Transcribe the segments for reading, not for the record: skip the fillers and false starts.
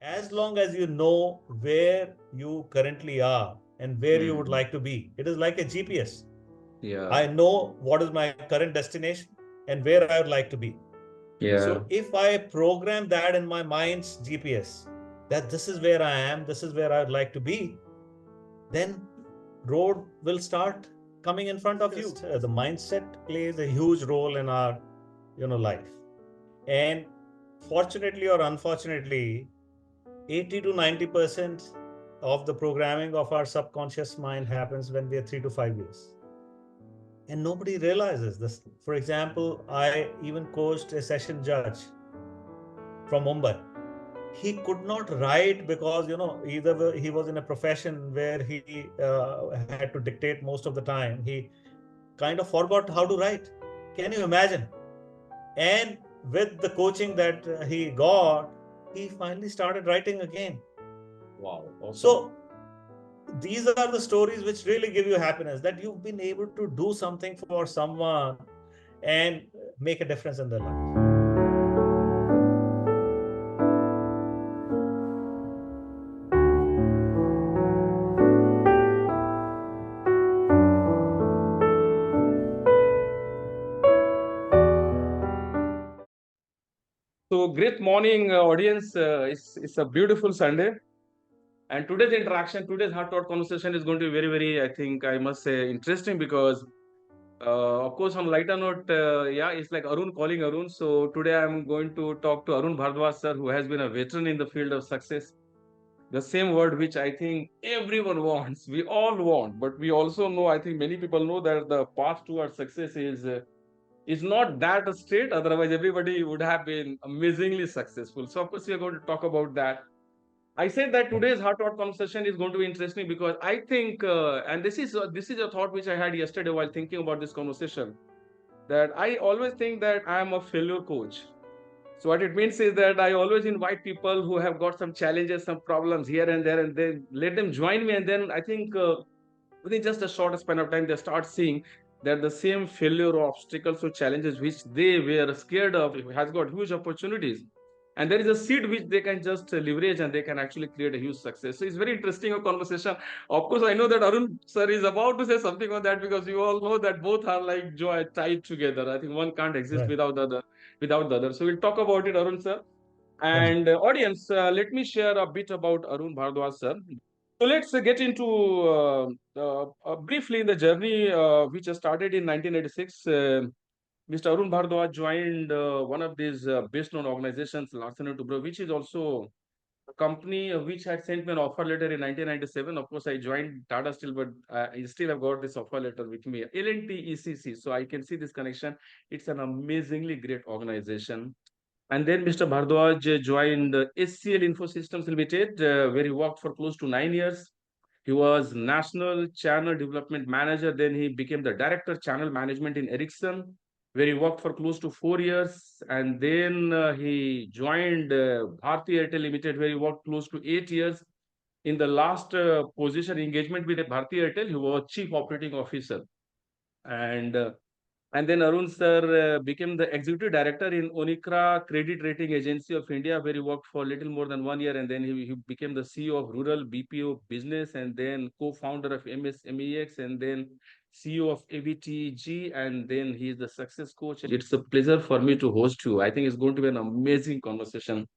as long as you know where you currently are and where you would Mm. like to be. It is like a GPS. Yeah. I know what is my current destination and where I would like to be. Yeah. So if I program that in my mind's GPS, that this is where I am, this is where I would like to be, then road will start coming in front of you. The mindset plays a huge role in our life. And fortunately or unfortunately, 80 to 90% of the programming of our subconscious mind happens when we are 3 to 5 years. And nobody realizes this. For example, I even coached a session judge from Mumbai. He could not write because either he was in a profession where he had to dictate most of the time. He kind of forgot how to write. Can you imagine? And with the coaching that he got, he finally started writing again. Wow. Awesome. So these are the stories which really give you happiness, that you've been able to do something for someone and make a difference in their life. So, great morning, audience. It's a beautiful Sunday. And today's interaction, today's heart thought conversation is going to be very, very, I think, I must say, interesting because, of course, on lighter note, yeah, it's like Arun calling Arun. So, today I'm going to talk to Arun Bhardwaj, sir, who has been a veteran in the field of success. The same word which I think everyone wants, we all want, but we also know, I think many people know that the path towards success is not that straight. Otherwise, everybody would have been amazingly successful. So, of course, we are going to talk about that. I said that today's heart thought conversation is going to be interesting because I think, and this is a thought which I had yesterday while thinking about this conversation, that I always think that I am a failure coach. So what it means is that I always invite people who have got some challenges, some problems here and there, and then let them join me. And then I think within just a short span of time, they start seeing that the same failure or obstacles or challenges which they were scared of has got huge opportunities. And there is a seed which they can just leverage and they can actually create a huge success. So it's very interesting a conversation. Of course, I know that Arun sir is about to say something on that because you all know that both are like joy tied together. I think one can't exist Right. without the other. So we'll talk about it, Arun sir. Thank you. And audience, let me share a bit about Arun Bhardwaj sir. So let's get into briefly in the journey which started in 1986. Mr. Arun Bhardwaj joined one of these best-known organizations, Larsen& Toubro, which is also a company which had sent me an offer letter in 1997. Of course, I joined Tata Steel, but I still have got this offer letter with me. L&T ECC. So I can see this connection. It's an amazingly great organization. And then Mr. Bhardwaj joined SCL Infosystems Limited, where he worked for close to 9 years. He was National Channel Development Manager. Then he became the Director Channel Management in Ericsson, where he worked for close to 4 years. And then he joined Bharti Airtel Limited, where he worked close to 8 years. In the last position engagement with Bharti Airtel, he was Chief Operating Officer. And and then Arun sir became the executive director in Onikra Credit Rating Agency of India, where he worked for little more than 1 year. And then he became the CEO of Rural BPO Business and then co-founder of MSMEX and then CEO of AVTG. And then he is the success coach. It's a pleasure for me to host you. I think it's going to be an amazing conversation.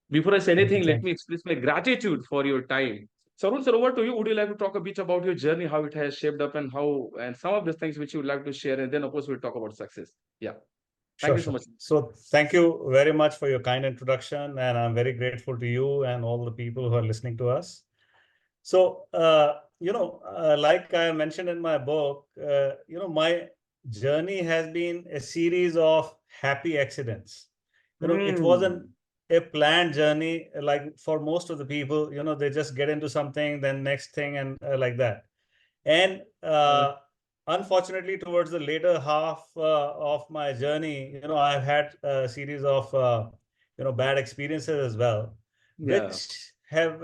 Before I say Thank you. anything, let Thank me you. express my gratitude for your time. Sarun, sir, over to you. Would you like to talk a bit about your journey, how it has shaped up, and how, and some of the things which you would like to share, and then of course we'll talk about success. Yeah, thank Sure, you so sure. much. So thank you very much for your kind introduction, and I'm very grateful to you and all the people who are listening to us. So, like I mentioned in my book, my journey has been a series of happy accidents. It wasn't Hmm. a planned journey like for most of the people. They just get into something, then next thing, and like that. And unfortunately, towards the later half of my journey, I've had a series of bad experiences as well, Yeah, which have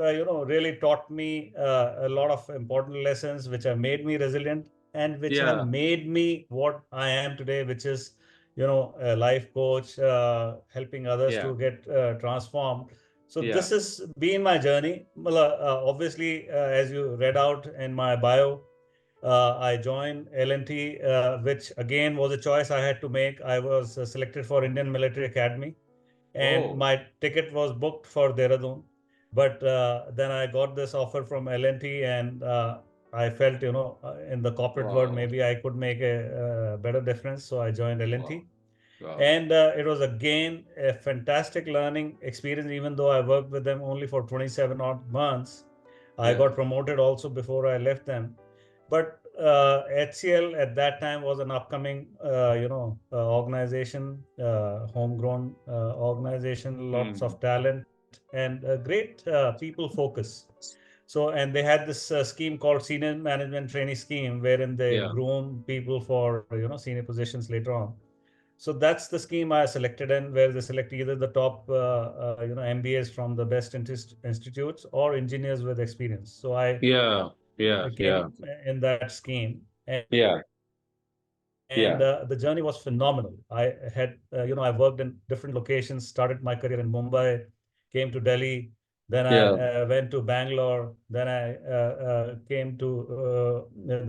really taught me a lot of important lessons, which have made me resilient and which have yeah, made me what I am today, which is a life coach, helping others yeah, to get transformed. So Yeah. this has been my journey. Well, obviously, as you read out in my bio, I joined L&T, which again was a choice I had to make. I was selected for Indian Military Academy, and Oh, my ticket was booked for Dehradun. But then I got this offer from L&T, and I felt, in the corporate world, wow. maybe I could make a better difference. So I joined Wow. L&T. Wow. And it was again a fantastic learning experience, even though I worked with them only for 27 odd months. I Yeah. got promoted also before I left them. But HCL at that time was an upcoming, organization, homegrown organization, lots Hmm. of talent, and a great people focus. So, and they had this scheme called Senior Management Trainee Scheme, wherein they Yeah. groom people for senior positions later on. So that's the scheme I selected in, where they select either the top, MBAs from the best institutes or engineers with experience. So I Yeah. Yeah. Yeah. came in that scheme, Yeah. and the journey was phenomenal. I had, I worked in different locations, started my career in Mumbai, came to Delhi, then I Yeah. went to Bangalore, then I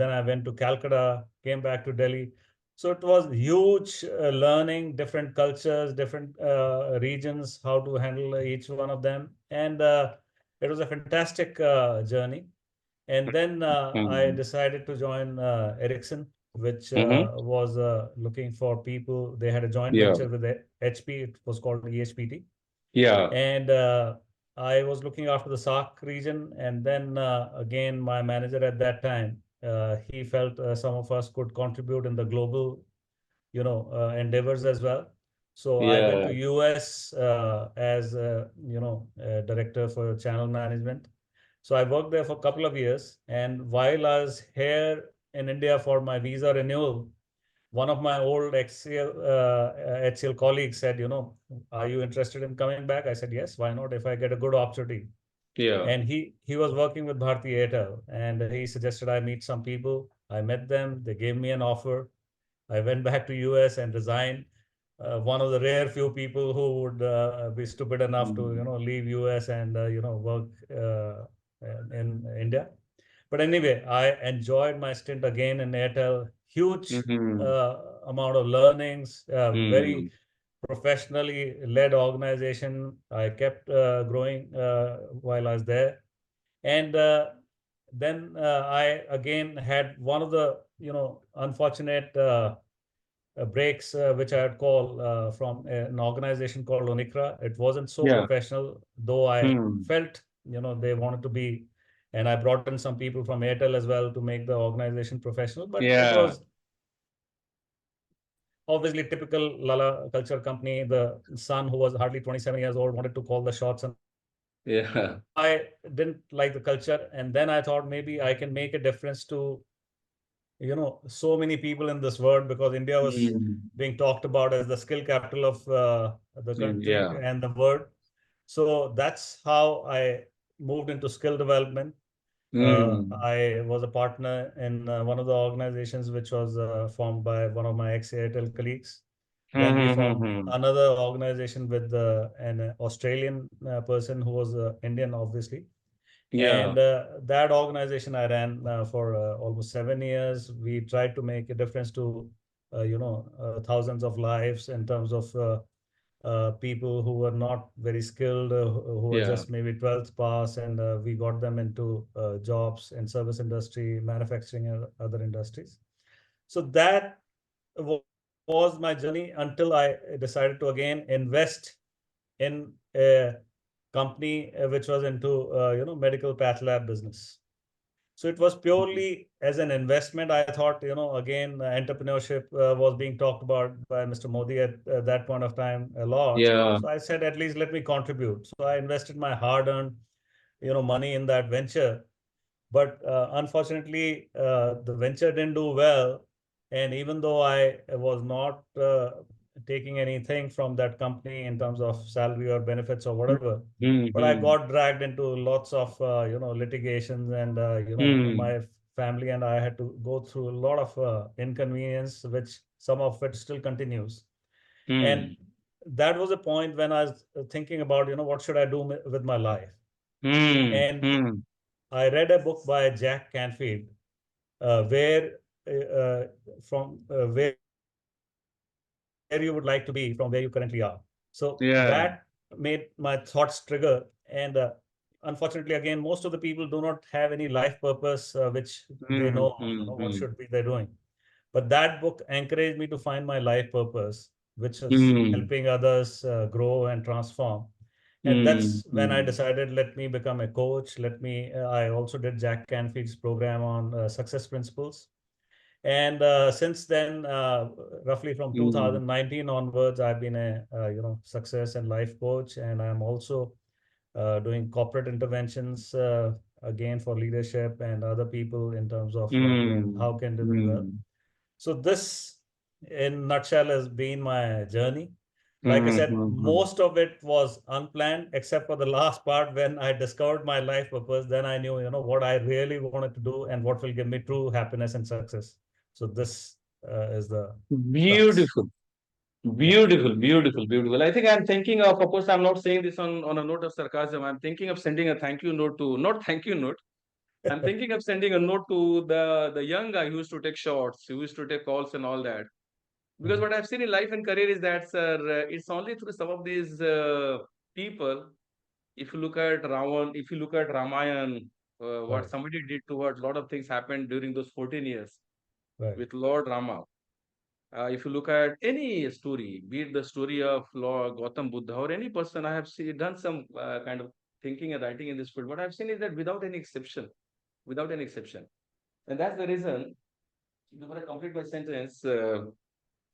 then I went to Calcutta, came back to Delhi. So it was huge learning different cultures, different regions, how to handle each one of them, and it was a fantastic journey. And then I Hmm. decided to join Ericsson, which Hmm. was looking for people. They had a joint Yeah. venture with HP. It was called EHPT. Yeah. And I was looking after the SAARC region. And then again, my manager at that time, he felt some of us could contribute in the global, endeavors as well. So I went to Yeah. US as director for channel management. So I worked there for a couple of years. And while I was here in India for my visa renewal, one of my old HCL colleagues said, are you interested in coming back? I said, yes, why not? If I get a good opportunity. Yeah. And he was working with Bharti Airtel, and he suggested I meet some people. I met them. They gave me an offer. I went back to US and resigned. One of the rare few people who would be stupid enough to Hmm. leave US and work in India. But anyway, I enjoyed my stint again in Airtel. Huge Hmm. amount of learnings, Hmm. very professionally led organization. I kept growing while I was there. And then I again had one of the unfortunate breaks, which I had called from an organization called Onikra. It wasn't so Yeah. professional, though I Hmm. felt they wanted to be, and I brought in some people from Airtel as well to make the organization professional. But it Yeah. was obviously typical Lala culture company. The son, who was hardly 27 years old, wanted to call the shots and all. Yeah. So I didn't like the culture, and then I thought maybe I can make a difference to so many people in this world, because India was Hmm. being talked about as the skill capital of the country Yeah. and the world. So that's how I moved into skill development. Hmm. I was a partner in one of the organizations which was formed by one of my ex-Airtel colleagues. Then we Hmm. Hmm. formed Hmm. another organization with an Australian person who was Indian, obviously. Yeah. And that organization I ran for almost 7 years. We tried to make a difference to, thousands of lives in terms of people who were not very skilled, who were Yeah. just maybe 12th pass, and we got them into jobs in service industry, manufacturing, and other industries. So that was my journey until I decided to again invest in a company which was into medical path lab business. So it was purely as an investment. I thought, again, entrepreneurship was being talked about by Mr. Modi at that point of time a lot. Yeah. So I said, at least let me contribute. So I invested my hard-earned, money in that venture. But unfortunately, the venture didn't do well. And even though I was not taking anything from that company in terms of salary or benefits or whatever, but I Hmm. got dragged into lots of litigations, and Hmm. my family and I had to go through a lot of inconvenience, which some of it still continues. And Hmm. that was a point when I was thinking about, what should I do with my life? And I read a book by Jack Canfield, where from where you would like to be from where you currently are. So that made my thoughts trigger. And unfortunately, again, most of the people do not have any life purpose, which they know of, what should be they doing. But that book encouraged me to find my life purpose, which is helping others grow and transform. And that's when I decided, let me become a coach. I also did Jack Canfield's program on success principles. And since then, roughly from 2019 onwards, I've been a success and life coach, and I'm also doing corporate interventions again for leadership and other people in terms of doing how can they do well. So this, in nutshell, has been my journey. Like I said, most of it was unplanned, except for the last part when I discovered my life purpose. Then I knew, what I really wanted to do and what will give me true happiness and success. So this is the crux. Beautiful. Beautiful. I think I'm thinking of course, I'm not saying this on a note of sarcasm. I'm thinking of sending a thank you note to, not thank you note. I'm thinking of sending a note to the young guy who used to take shots, who used to take calls and all that. Because what I've seen in life and career is that, sir, it's only through some of these people. If you look at Ravan, if you look at Ramayan, what Right, somebody did towards, a lot of things happened during those 14 years right, with Lord Rama. If you look at any story, be it the story of Lord Gautam Buddha or any person, I have done some kind of thinking and writing in this field. What I've seen is that without any exception, and that's the reason. Before I complete my sentence,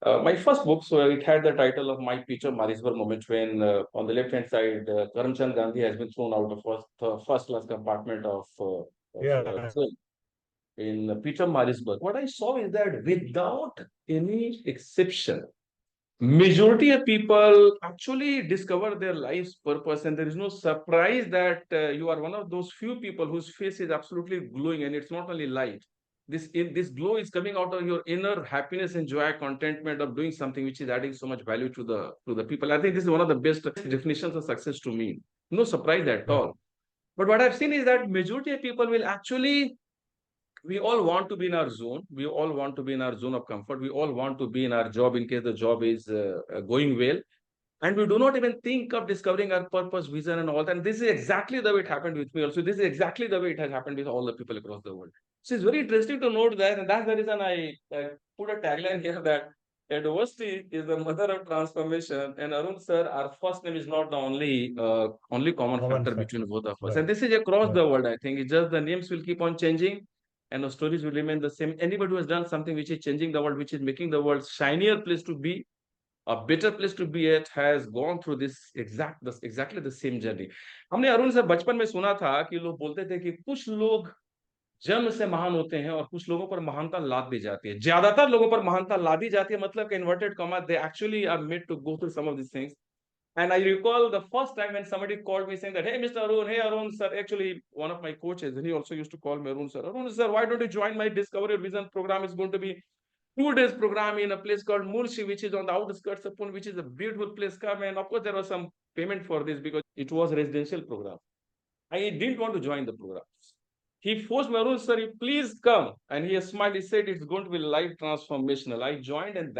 my first book, so it had the title of My Peter Marisburg Moment, when on the left hand side, Karamchand Gandhi has been thrown out of first class compartment of yeah, train in Peter Marisburg. What I saw is that without any exception, majority of people actually discover their life's purpose, and there is no surprise that you are one of those few people whose face is absolutely glowing, and it's not only light. This glow is coming out of your inner happiness and joy, contentment of doing something which is adding so much value to the people. I think this is one of the best definitions of success to me. No surprise at right, all. But what I've seen is that majority of people will actually, we all want to be in our zone. We all want to be in our zone of comfort. We all want to be in our job in case the job is going well. And we do not even think of discovering our purpose, vision, and all that. And this is exactly the way it happened with me also. This is exactly the way it has happened with all the people across the world. So it's very interesting to note that. And that's the reason I put a tagline here that adversity is the mother of transformation. And Arun sir, our first name is not the only common common factor factor. between both of us. Right, And this is across right, the world, I think. It's just the names will keep on changing and the stories will remain the same. Anybody who has done something which is changing the world, which is making the world shinier place to be, a better place to be at, has gone through exactly the same journey. हमने अरुण से बचपन में सुना था कि लोग बोलते थे कि कुछ लोग जन्म से महान होते हैं और कुछ लोगों पर महानता लाद दी जाती है. ज्यादातर लोगों पर महानता लादी जाती है, मतलब कि inverted comma, they actually are made to go through some of this things. And I recall the first time when somebody called me saying that, hey, Mr. Arun, hey, Arun, sir, actually, one of my coaches, and he also used to call me Arun, sir. Arun, sir, why don't you join my Discover Your Vision program? It's going to be 2 days program in a place called Murshi, which is on the outskirts of Pune, which is a beautiful place. Come, and of course, there was some payment for this because it was a residential program. I didn't want to join the program. He forced me, Arun, sir, please come. And he smiled. He said, it's going to be life transformational. I joined, and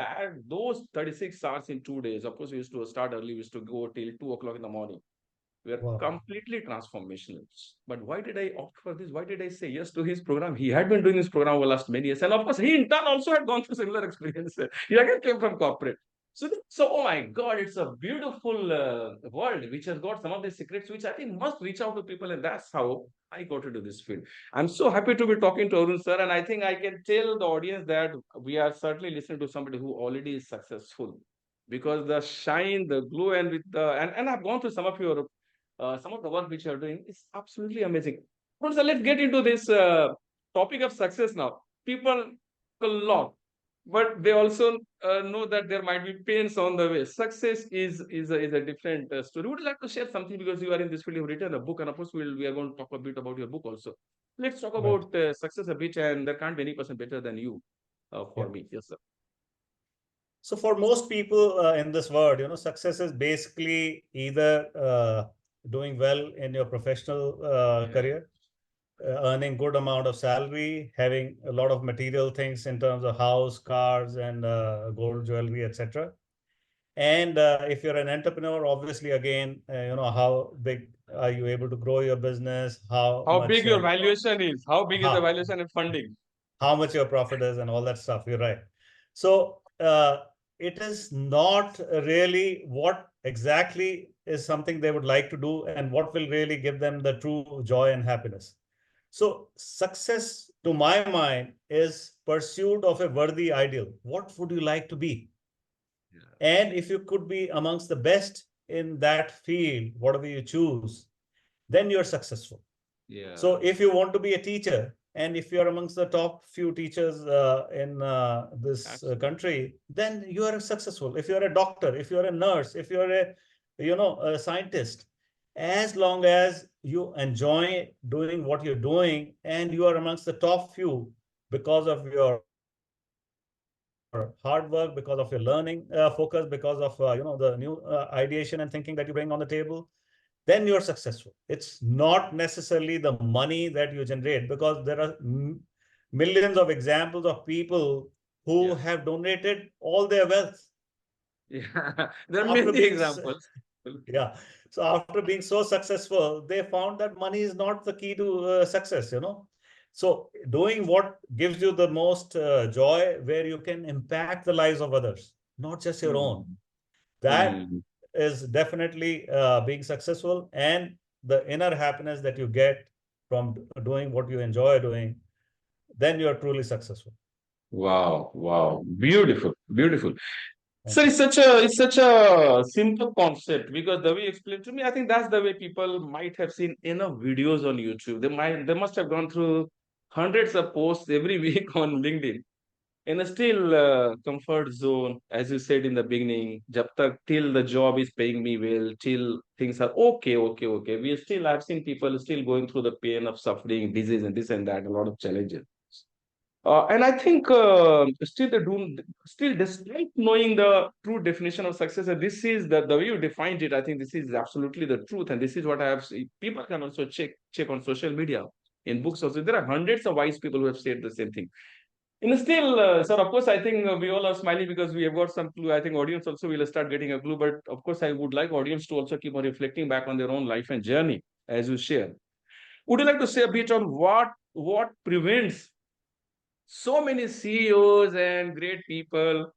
those 36 hours in 2 days, of course, we used to start early. We used to go till 2 o'clock in the morning. We are wow, completely transformational. But why did I opt for this? Why did I say yes to his program? He had been doing this program over the last many years. And of course, he in turn also had gone through similar experience. He again came from corporate. So, oh my God, it's a beautiful world which has got some of the secrets which I think must reach out to people. And that's how I got into this field. I'm so happy to be talking to Arun sir. And I think I can tell the audience that we are certainly listening to somebody who already is successful, because the shine, the glow, and with the, and I've gone through some of the work which you are doing is absolutely amazing. But so let's get into this topic of success now. People talk a lot, but they also know that there might be pains on the way. Success is a different story. Would you like to share something, because you are in this field, you've written a book, and of course we are going to talk a bit about your book also. Let's talk right. about success a bit, and there can't be any person better than you Yeah. for me. Yes, sir. So for most people in this world, success is basically either doing well in your professional career, earning good amount of salary, having a lot of material things in terms of house, cars, and gold jewelry, etc. And if you're an entrepreneur, obviously, again, how big are you able to grow your business? How How much, big your valuation is? How big is the how, valuation and funding? how much your profit is, and all that stuff. You're right. So it is not really what exactly is something they would like to do, and what will really give them the true joy and happiness. So success, to my mind, is pursuit of a worthy ideal. What would you like to be? And if you could be amongst the best in that field, whatever you choose, then you're successful. Yeah. So if you want to be a teacher, and if you're amongst the top few teachers in this country, then you are successful. If you're a doctor, if you're a nurse, if you're a scientist, as long as you enjoy doing what you're doing and you are amongst the top few because of your hard work, because of your learning focus, because of the new ideation and thinking that you bring on the table, then you're successful. It's not necessarily the money that you generate, because there are millions of examples of people who have donated all their wealth. Yeah, there are After many being examples. yeah, so after being so successful, they found that money is not the key to success. So doing what gives you the most joy, where you can impact the lives of others, not just your own, that is definitely being successful. And the inner happiness that you get from doing what you enjoy doing, then you're truly successful. Wow, wow, beautiful, beautiful. Thank So you. it's such a simple concept, because the way you explained to me, I think that's the way people might have seen enough videos on YouTube. They must have gone through hundreds of posts every week on LinkedIn. In a still comfort zone, as you said in the beginning, jab tak till the job is paying me well, till things are okay, okay, okay. I've seen people still going through the pain of suffering, disease, and this and that, a lot of challenges. And I think still they do still, despite knowing the true definition of success, and this is the way you defined it. I think this is absolutely the truth, and this is what I have seen. People can also check on social media, in books also. There are hundreds of wise people who have said the same thing. And still, sir, of course, I think we all are smiling because we have got some clue. I think audience also will start getting a clue. But of course, I would like audience to also keep on reflecting back on their own life and journey as you share. Would you like to say a bit on what prevents so many CEOs and great people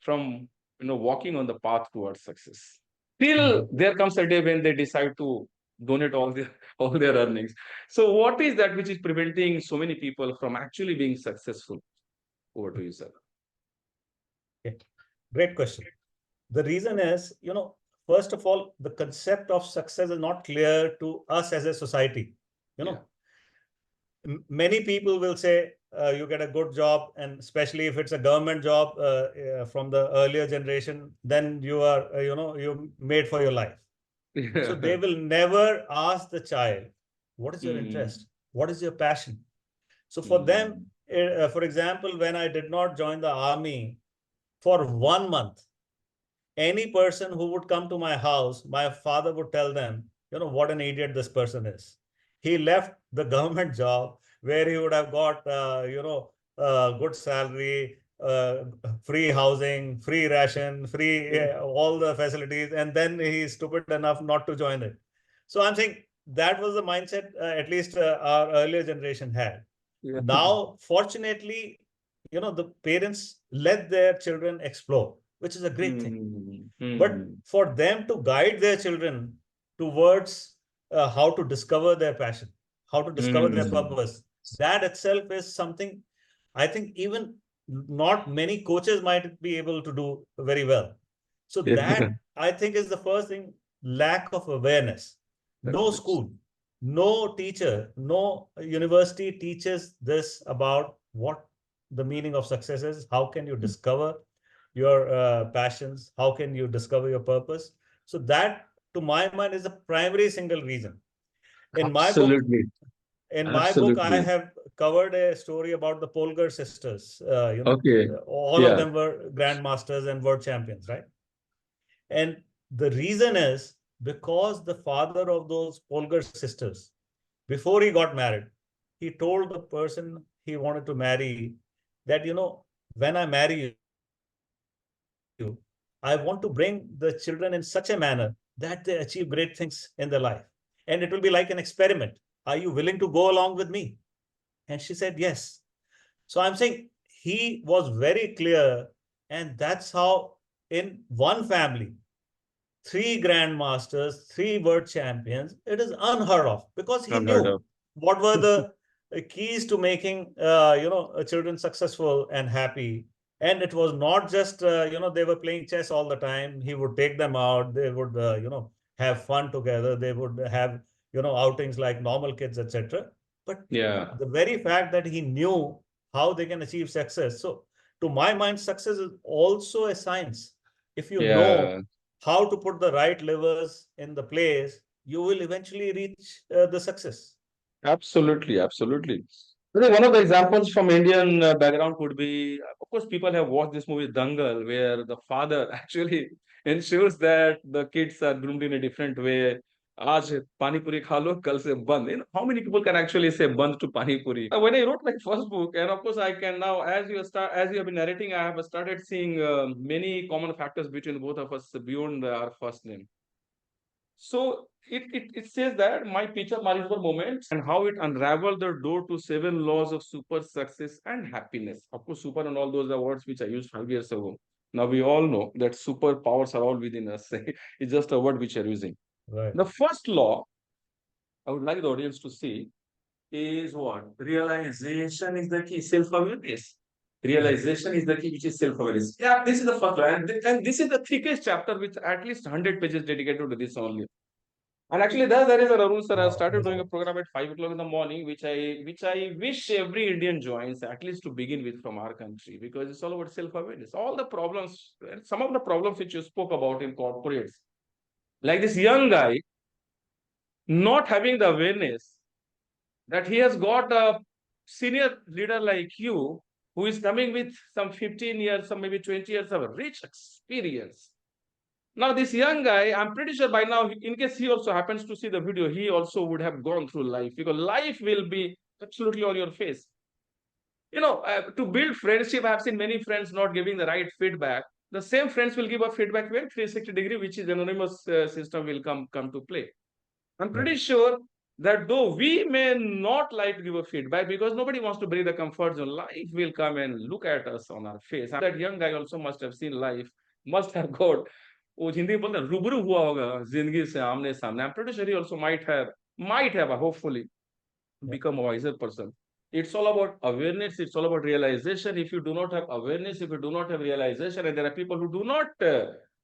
from walking on the path towards success? Till there comes a day when they decide to donate all their all their earnings. So, what is that which is preventing so many people from actually being successful? Over to you, sir. Okay. Great question. The reason is, first of all, the concept of success is not clear to us as a society. Many people will say you get a good job, and especially if it's a government job from the earlier generation, then you are, you're made for your life. So they will never ask the child, what is your interest? What is your passion? So for them, for example, when I did not join the army, for 1 month, any person who would come to my house, my father would tell them, what an idiot this person is. He left the government job where he would have got, good salary, free housing, free ration, free all the facilities, and then he's stupid enough not to join it. So I'm saying that was the mindset, at least our earlier generation had. Now, fortunately, the parents let their children explore, which is a great thing. But for them to guide their children towards how to discover their passion, how to discover their purpose, that itself is something I think even not many coaches might be able to do very well. So that I think is the first thing, lack of awareness. No school, no teacher, no university teaches this about what the meaning of success is. How can you discover your passions? How can you discover your purpose? So that, to my mind, is the primary single reason. In my book, Absolutely. in my book, I Absolutely. have covered a story about the Polgar sisters. Okay. All of Yeah. them were grandmasters and world champions, right? And the reason is because the father of those Polgar sisters, before he got married, he told the person he wanted to marry that, when I marry you, I want to bring the children in such a manner that they achieve great things in their life. And it will be like an experiment. Are you willing to go along with me? And she said, yes. So I'm saying he was very clear. And that's how, in one family, three grandmasters, three world champions, it is unheard of because he Unheard knew of. what were the keys to making children successful and happy. And it was not just they were playing chess all the time. He would take them out. They would have fun together. They would have outings like normal kids, etc. But Yeah. the very fact that he knew how they can achieve success. So to my mind, success is also a science. If you know Yeah. how to put the right levers in the place, you will eventually reach the success. Absolutely, absolutely. I think one of the examples from Indian background could be, of course, people have watched this movie Dangal, where the father actually ensures that the kids are groomed in a different way. आज pani puri खा लो कल से बंद. How many people can actually say band to pani puri? When I wrote my first book, and of course I can now, as you have been narrating, I have started seeing many common factors between both of us beyond our first name. So it says that my picture Marisburg moment and how it unraveled the door to 7 laws of super success and happiness. Of course, super and all those are words which I used 5 years ago. Now we all know that superpowers are all within us. It's just a word which you're using. Right. The first law I would like the audience to see is what? Realization is the key, self-awareness. Realization is the key, which is self-awareness. Yeah, this is the first one. And this is the thickest chapter with at least 100 pages dedicated to this only. And actually, there is a Arun sir. I Wow. started doing a program at 5 o'clock in the morning, which I wish every Indian joins, at least to begin with from our country, because it's all about self-awareness. All the problems, some of the problems which you spoke about in corporates, like this young guy not having the awareness that he has got a senior leader like you who is coming with some 15 years or maybe 20 years of rich experience. Now, this young guy, I'm pretty sure by now, in case he also happens to see the video, he also would have gone through life because life will be absolutely on your face. To build friendship, I've seen many friends not giving the right feedback. The same friends will give a feedback when 360 degree, which is anonymous system will come to play. I'm pretty Right. sure that though we may not like to give a feedback because nobody wants to break the comfort zone, life will come and look at us on our face. That young guy also must have seen life, must have got वो हिंदी में बोलते हैं रूबरू हुआ होगा जिंदगी से आमने सामने. I'm pretty sure he also might have hopefully Yeah. become a wiser person. It's all about awareness. It's all about realization. If you do not have awareness, if you do not have realization, and there are people who do not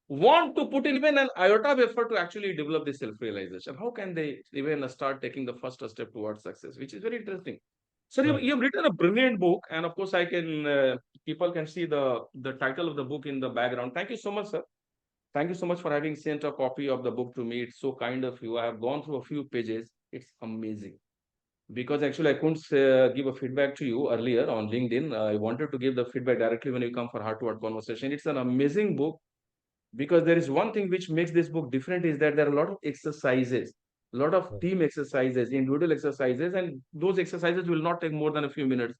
want to put in even an iota of effort to actually develop this self-realization, how can they even start taking the first step towards success, which is very interesting. So Right. you've written a brilliant book, and of course, people can see the title of the book in the background. Thank you so much, sir. Thank you so much for having sent a copy of the book to me. It's so kind of you. I have gone through a few pages. It's amazing because actually I couldn't give a feedback to you earlier on LinkedIn. I wanted to give the feedback directly when you come for heart to heart conversation. It's an amazing book because there is one thing which makes this book different is that there are a lot of exercises, a lot of Right. team exercises, individual exercises, and those exercises will not take more than a few minutes.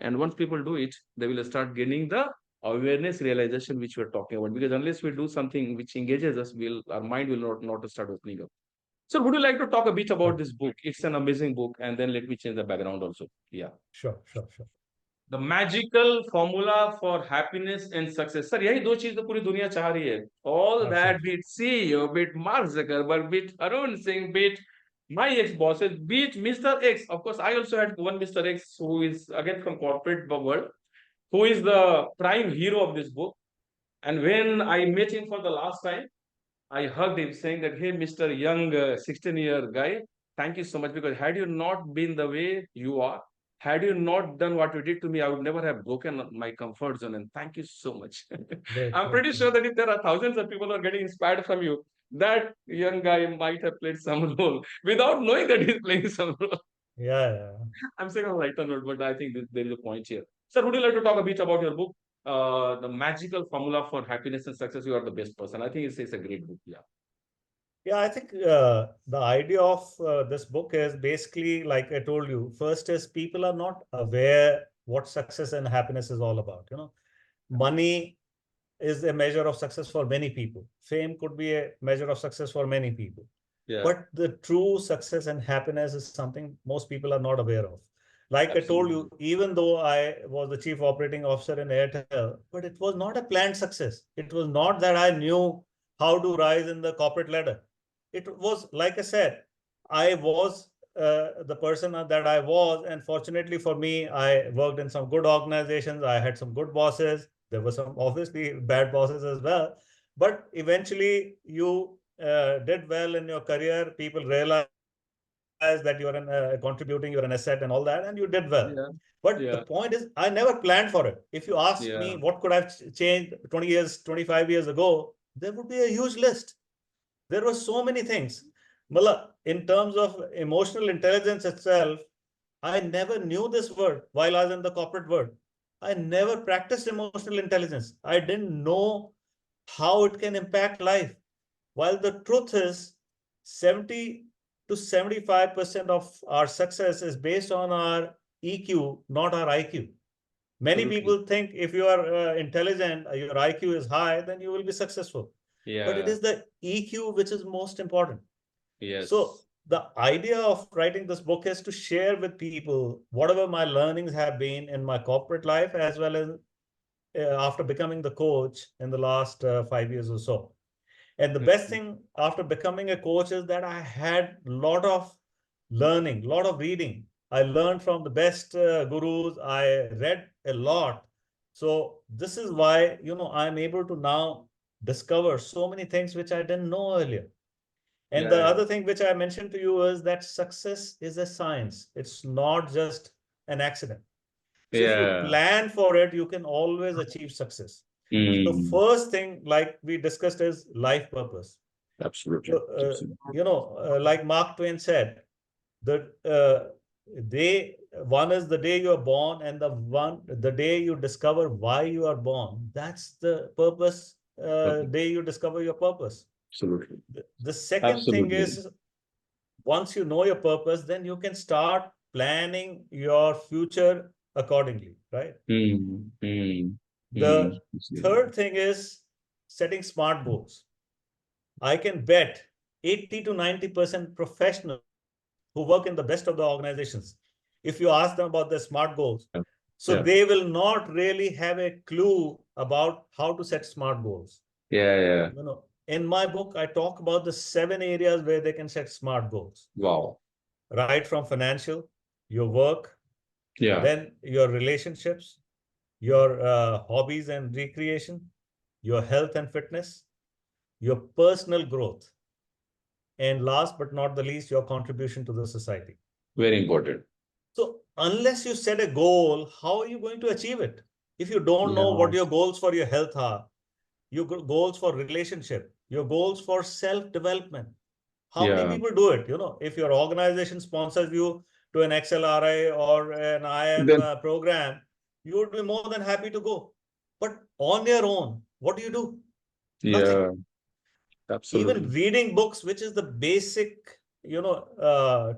And once people do it, they will start gaining the awareness realization which we're talking about. Because unless we do something which engages us, our mind will not start opening up. So, would you like to talk a bit about Right. this book? It's an amazing book, and then let me change the background also. Yeah. Sure. Sure. Sure. The magical formula for happiness and success. Sir, यही दो चीज तो पूरी दुनिया चाह रही है. All that, Absolutely. be it CEO, be it Mark Zuckerberg, be it Arun Singh, be it my ex-bosses, be it Mr. X. Of course, I also had one Mr. X who is again from corporate world, who is the prime hero of this book. And when I met him for the last time, I hugged him saying that, hey, Mr. Young, 16-year guy, thank you so much because had you not been the way you are, had you not done what you did to me, I would never have broken my comfort zone. And thank you so much. Great. I'm Great. pretty sure that if there are thousands of people who are getting inspired from you, that young guy might have played some role without knowing that he's playing some role. Yeah. I'm saying on a lighter note, but I think there is a point here. Sir, would you like to talk a bit about your book, The Magical Formula for Happiness and Success? You are the best person. I think it's a great book. Yeah. Yeah, I think the idea of this book is basically, like I told you, first is people are not aware what success and happiness is all about. Money is a measure of success for many people. Fame could be a measure of success for many people. Yeah. But the true success and happiness is something most people are not aware of. Like I told Absolutely. you, even though I was the chief operating officer in Airtel, but it was not a planned success. It was not that I knew how to rise in the corporate ladder. It was, like I said, I was the person that I was. And fortunately for me, I worked in some good organizations. I had some good bosses. There were some obviously bad bosses as well. But eventually, you did well in your career. People realized that you're contributing, you're an asset and all that, and you did well. Yeah. But the Yeah. point is, I never planned for it. If you ask me Yeah. what could have changed 20 years, 25 years ago, there would be a huge list. There were so many things. Mala, in terms of emotional intelligence itself, I never knew this word while I was in the corporate world. I never practiced emotional intelligence. I didn't know how it can impact life. While the truth is, 70 to 75% of our success is based on our EQ, not our IQ. Many Absolutely. people think if you are intelligent, your IQ is high, then you will be successful. But it Yeah. is the EQ which is most important. So Yes. the idea of writing this book is to share with people whatever my learnings have been in my corporate life, as well as after becoming the coach in the last 5 years or so. And the best Okay. thing after becoming a coach is that I had a lot of learning, a lot of reading. I learned from the best gurus. I read a lot. So this is why, I'm able to now discover so many things which I didn't know earlier. And the Yeah. other thing which I mentioned to you is that success is a science. It's not just an accident. So if you Yeah. plan for it, you can always achieve success. The Mm. first thing, like we discussed, is life purpose. Absolutely. So, Absolutely. like Mark Twain said, the day one is the day you are born, and the day you discover why you are born. That's the purpose. Day you discover your purpose. Absolutely. The second thing Absolutely. is, once you know your purpose, then you can start planning your future accordingly, right? Mm. Mm. Mm. The Absolutely. third thing is setting smart goals. I can bet 80 to 90% professionals who work in the best of the organizations, if you ask them about their smart goals, Yeah. so Yeah. they will not really have a clue about how to set smart goals. Yeah. Yeah. In my book, I talk about the 7 areas where they can set smart goals, Wow. right from financial, your work, Yeah. then your relationships, your hobbies and recreation, your health and fitness, your personal growth, and last but not the least, your contribution to the society. Very important. So, unless you set a goal, how are you going to achieve it? If you don't know Yeah. what your goals for your health are, your goals for relationship, your goals for self development, how many Yeah. people do it? If your organization sponsors you to an XLRI or an IM Then. program, you would be more than happy to go. But on your own, what do? Nothing. Yeah. Even Absolutely. reading books, which is the basic,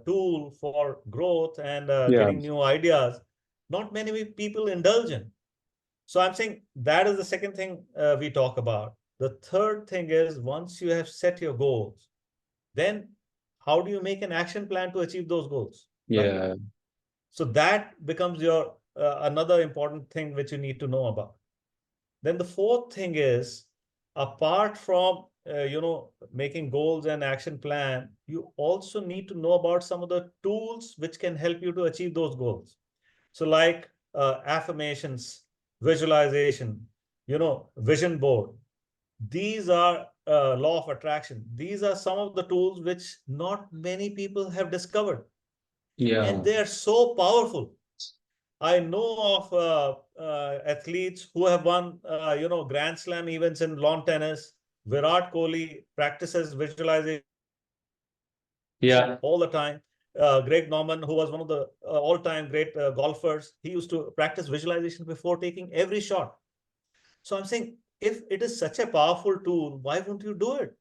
tool for growth and Yeah. getting new ideas, not many people indulge in. So I'm saying that is the second thing we talk about. The third thing is, once you have set your goals, then how do you make an action plan to achieve those goals, right? Yeah. So that becomes your another important thing which you need to know about. Then the fourth thing is, apart from making goals and action plan, you also need to know about some of the tools which can help you to achieve those goals. So like affirmations, visualization, vision board. These are law of attraction. These are some of the tools which not many people have discovered, and Yeah. they are so powerful. I know of athletes who have won, Grand Slam events in lawn tennis. Virat Kohli practices visualization all the time. Yeah. There are Greg Norman, who was one of the all-time great golfers, he used to practice visualization before taking every shot. So I'm saying, if it is such a powerful tool, why won't you do it?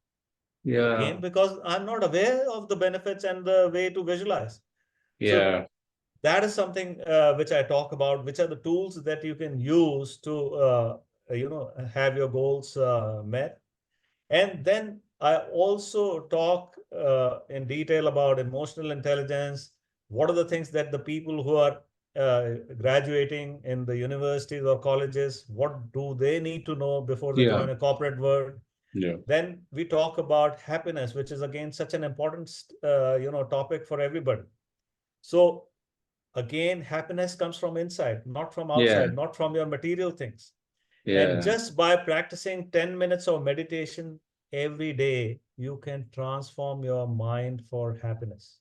Yeah. Again, because I'm not aware of the benefits and the way to visualize. Yeah. So that is something which I talk about, which are the tools that you can use to, have your goals met. And then I also talk in detail about emotional intelligence. What are the things that the people who are graduating in the universities or colleges, what do they need to know before they join a corporate world? Yeah. Then we talk about happiness, which is again such an important topic for everybody. So again, happiness comes from inside, not from outside, not from your material things. And just by practicing 10 minutes of meditation every day, you can transform your mind for happiness.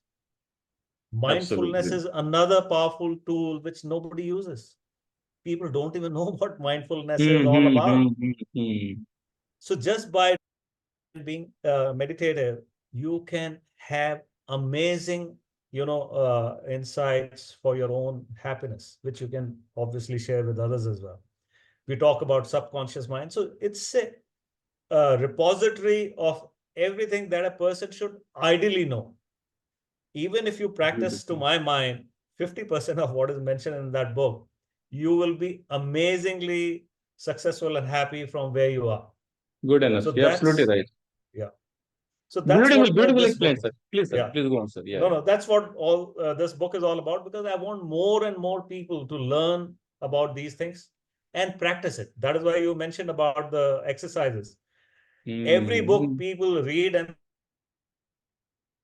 Mindfulness is another powerful tool which nobody uses. People don't even know what mindfulness is all about. So just by being meditative, you can have amazing, insights for your own happiness, which you can obviously share with others as well. We talk about subconscious mind. So it's a repository of everything that a person should ideally know. Even if you practice, to my mind, 50% of what is mentioned in that book, you will be amazingly successful and happy from where you are. Good enough. So You're absolutely that's, right. yeah. So that's Beautiful, what beautiful this book explained, is. sir. Please, sir. Yeah. Please go on, sir. Yeah. No, that's what all this book is all about, because I want more and more people to learn about these things and practice it. That is why you mentioned about the exercises. Every book people read and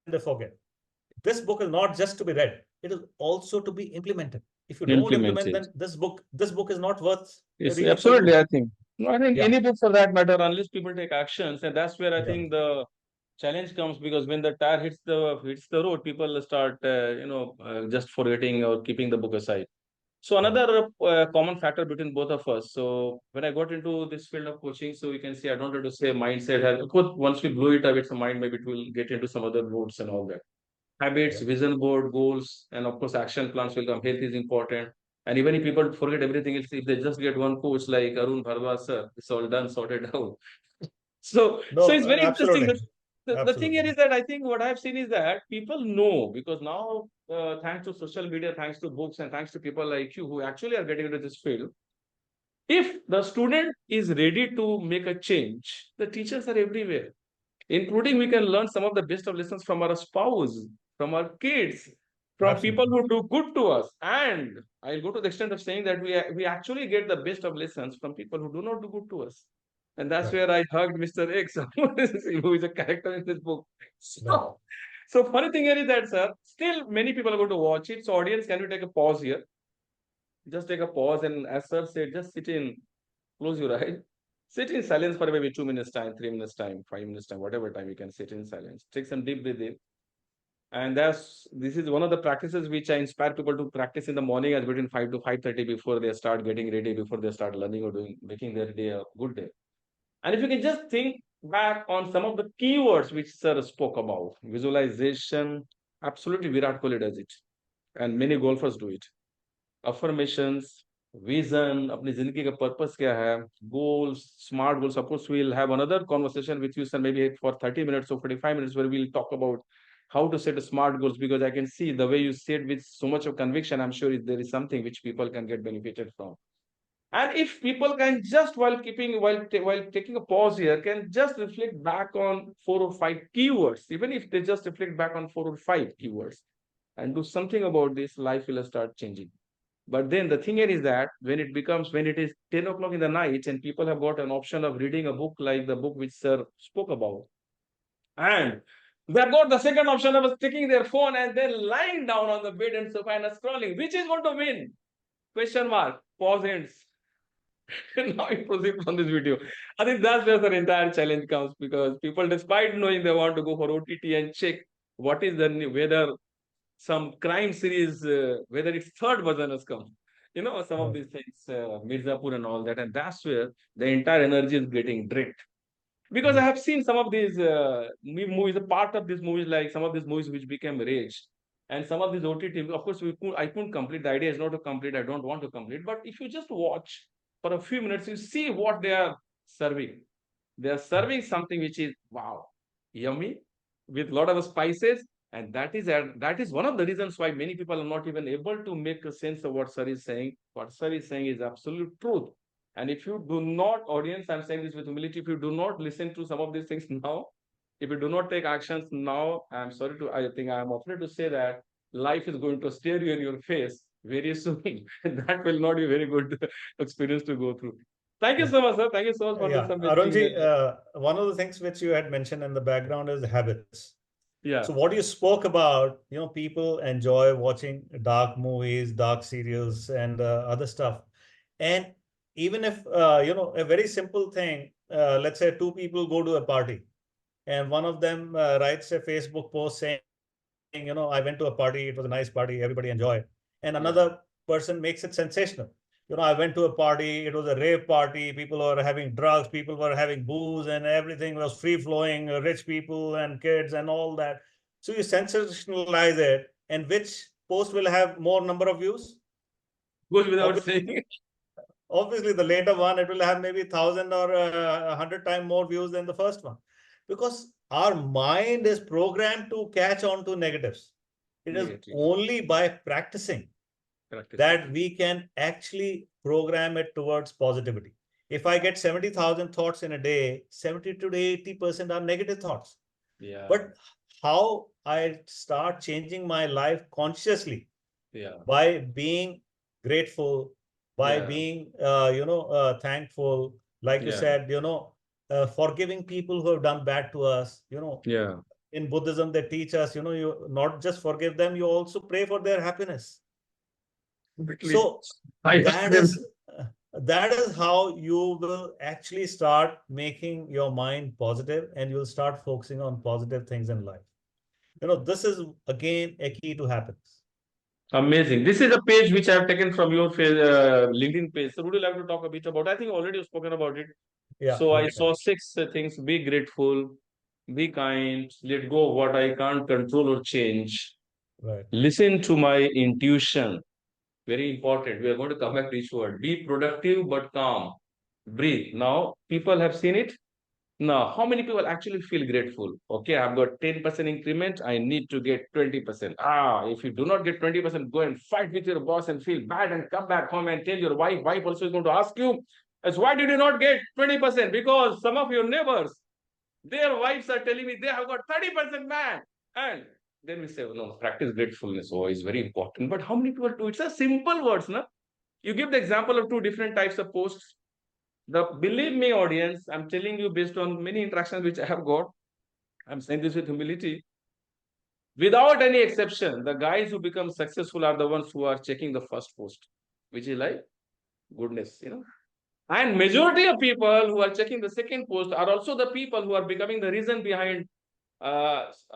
they forget. This book is not just to be read; it is also to be implemented. If you don't implement, then Implement it. this book is not worth reading It's for you. absolutely, I think. No, I think Yeah, any book for that matter, unless people take actions, and that's where I yeah, think the challenge comes, because when the tire hits the road, people start just forgetting or keeping the book aside. So another common factor between both of us. So when I got into this field of coaching, so you can see I don't have to say mindset. Of course, once we blow it away, some mind, maybe it will get into some other routes and all that. Habits, yeah. vision board, goals, and of course, action plans will come. Health is important. And even if people forget everything else, if they just get one coach like Arun Bhardwaj, sir, it's all done, sorted out. So No, it's very interesting. absolutely, The thing here absolutely. is that I think what I've seen is that people know, because now, thanks to social media, thanks to books, and thanks to people like you who actually are getting into this field, if the student is ready to make a change, the teachers are everywhere, including we can learn some of the best of lessons from our spouse, from our kids, from people Absolutely. who do good to us. And I'll go to the extent of saying that we actually get the best of lessons from people who do not do good to us. And that's Right, where I hugged Mr. X, who is a character in this book. right. So funny thing here is that, sir, still many people are going to watch it. So audience, can you take a pause here? Just take a pause, and as sir said, just sit in, close your eyes, sit in silence for maybe 2 minutes time, 3 minutes time, 5 minutes time, whatever time you can sit in silence. Take some deep breathing. And this is one of the practices which I inspire people to practice in the morning, as between 5 to 5:30, before they start getting ready, before they start learning or doing making their day a good day. And if you can just think back on some of the keywords which sir spoke about, visualization, absolutely Virat Kohli does it, and many golfers do it. Affirmations, vision, अपनी जिंदगी का purpose क्या है, goals, smart goals. Of course, we'll have another conversation with you, sir, maybe for 30 minutes or 45 minutes, where we'll talk about how to set smart goals, because I can see the way you said with so much of conviction. I'm sure there is something which people can get benefited from. And if people can just, while taking a pause here, can just reflect back on 4 or 5 keywords, even if they just reflect back on 4 or 5 keywords, and do something about this, life will start changing. But then the thing here is that when it is 10 o'clock in the night and people have got an option of reading a book like the book which sir spoke about, and they've got the second option of taking their phone and then lying down on the bed and so kind of scrolling, which is going to win? Question mark. Pause ends. Now we proceed from this video. I think that's where the entire challenge comes, because people, despite knowing they want to go for OTT and check what is whether some crime series, whether its third version has come. Some of Right. these things, Mirzapur and all that, and that's where the entire energy is getting drained. Because I Right. have seen some of these movies, a part of these movies, like some of these movies which became rage. And some of these OTT, of course, I couldn't complete. The idea is not to complete. I don't want to complete. But if you just watch for a few minutes, you see what they are serving. They are serving something which is wow, yummy, with a lot of spices. And that is one of the reasons why many people are not even able to make a sense of what sir is saying. What sir is saying is absolute truth. And if you do not, audience, I'm saying this with humility, if you do not listen to some of these things now, if you do not take actions now, I think I'm afraid to say that life is going to stare you in your face very soon. That will not be very good experience to go through. Thank you Yeah. so much, sir. Thank you so much for this Yeah, amazing. Arunji, one of the things which you had mentioned in the background is habits. Yeah, So what you spoke about, people enjoy watching dark movies, dark serials, and other stuff. And even if, a very simple thing, let's say two people go to a party, and one of them writes a Facebook post saying, I went to a party, it was a nice party, everybody enjoyed. And another yeah, person makes it sensational. I went to a party, it was a rave party, people were having drugs, people were having booze, and everything was free flowing, rich people and kids and all that. So you sensationalize it, and which post will have more number of views? goes without Obviously, saying. obviously the later one, it will have maybe 1,000 or 100 times more views than the first one, because our mind is programmed to catch on to negatives. It is Negative only by practicing practicing. that we can actually program it towards positivity. If I get 70,000 thoughts in a day, 70 to 80% are negative thoughts. Yeah, But how I start changing my life consciously yeah, by being grateful, by yeah, being, thankful, like you yeah, said, forgiving people who have done bad to us. yeah. In Buddhism, they teach us, you not just forgive them, you also pray for their happiness. Completely. So I that agree. is that is how you will actually start making your mind positive, and you'll start focusing on positive things in life. This is again a key to happiness. Amazing. This is a page which I have taken from your LinkedIn page. So would you like to talk a bit about? I think already you've spoken about it. Yeah, So I yeah, saw six things: be grateful, be kind, let go of what I can't control or change, right. listen to my intuition. Very important. We are going to come back to each word. Be productive but calm. Breathe. Now, people have seen it. Now, how many people actually feel grateful? Okay, I've got 10% increment. I need to get 20%. If you do not get 20%, go and fight with your boss and feel bad and come back home and tell your wife. Wife also is going to ask you, as why did you not get 20%? Because some of your neighbors, their wives are telling me they have got 30%, man. And then we say, oh, no, practice gratefulness. Oh, is very important. But how many people do? It's a simple words, no? You give the example of two different types of posts. Believe me, audience, I'm telling you based on many interactions which I have got. I'm saying this with humility. Without any exception, the guys who become successful are the ones who are checking the first post, which is like goodness. And majority of people who are checking the second post are also the people who are becoming the reason behind